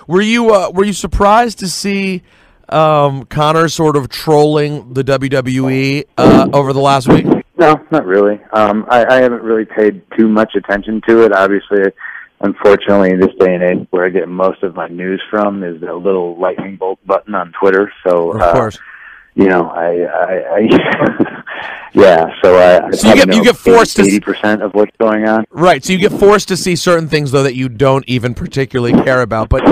Were you surprised to see Conor sort of trolling the WWE over the last week? No, not really. I haven't really paid too much attention to it. Obviously, unfortunately, in this day and age, where I get most of my news from is a little lightning bolt button on Twitter. So, Of course. you know, yeah. So I So you get forced to 80% of what's going on. Right. So you get forced to see certain things though that you don't even particularly care about. But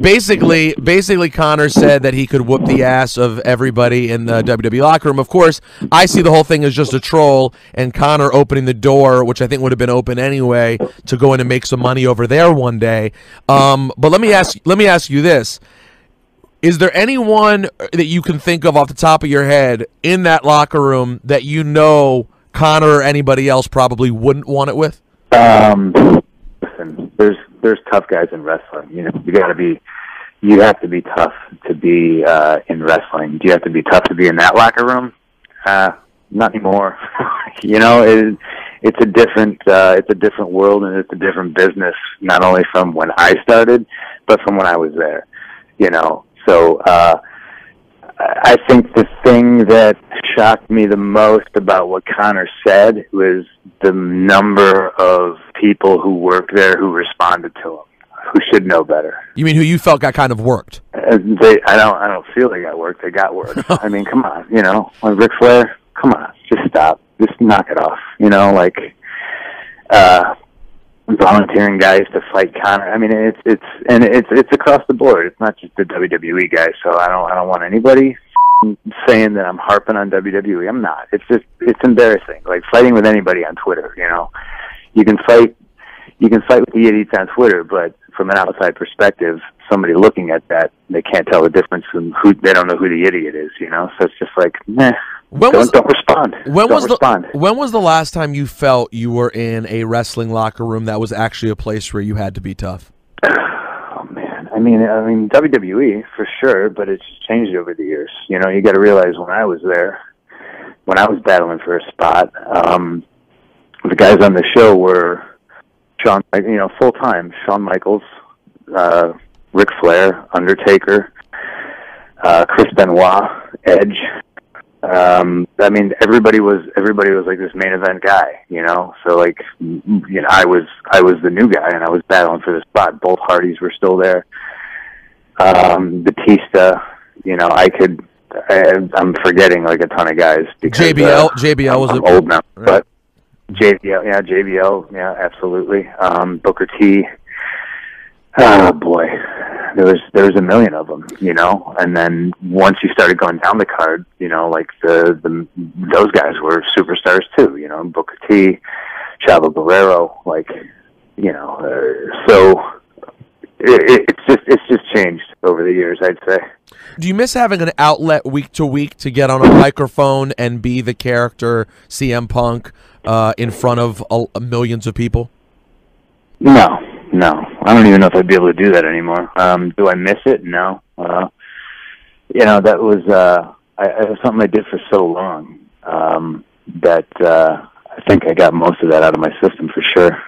basically, Conor said that he could whoop the ass of everybody in the WWE locker room. Of course, I see the whole thing as just a troll, and Conor opening the door, which I think would have been open anyway, to go in and make some money over there one day. But let me ask you this. Is there anyone that you can think of off the top of your head in that locker room that you know Conor or anybody else probably wouldn't want it with? Listen, there's tough guys in wrestling. You know, you have to be tough to be in wrestling. Do you have to be tough to be in that locker room? Not anymore. You know, it's a different world, and it's a different business. Not only from when I started, but from when I was there. You know. So I think the thing that shocked me the most about what Conor said was the number of people who work there who responded to him, who should know better. You mean who you felt got kind of worked? I don't feel they got worked. They got worked. I mean, come on, you know, like Ric Flair. Come on, just stop. Just knock it off. You know, like volunteering guys to fight Conor. I mean, it's across the board. It's not just the WWE guys. So I don't want anybody saying that I'm harping on WWE. I'm not. It's embarrassing. Like fighting with anybody on Twitter. You know, you can fight with the idiots on Twitter, but from an outside perspective, somebody looking at that, they can't tell the difference from they don't know who the idiot is. You know, so it's just like, nah. Don't respond. Don't respond. When was the last time you felt you were in a wrestling locker room that was actually a place where you had to be tough? Oh man, I mean WWE for sure, but it's changed over the years. You know, you got to realize when I was there, when I was battling for a spot, the guys on the show were full time Shawn Michaels, Ric Flair, Undertaker, Chris Benoit, Edge. I mean, everybody was like this main event guy, you know. So like, you know, I was the new guy, and I was battling for the spot. Both Hardys were still there. Batista, you know, I'm forgetting like a ton of guys because JBL was old now, right. But JBL, yeah, absolutely. Booker T. Oh boy, there was a million of them, you know. And then once you started going down the card, you know, like those guys were superstars too, you know. Booker T, Chavo Guerrero, like, you know. So it's just changed over the years, I'd say. Do you miss having an outlet week to week to get on a microphone and be the character CM Punk in front of millions of people? No, I don't even know if I'd be able to do that anymore. Do I miss it? No. You know, that was it was something I did for so long that I think I got most of that out of my system for sure.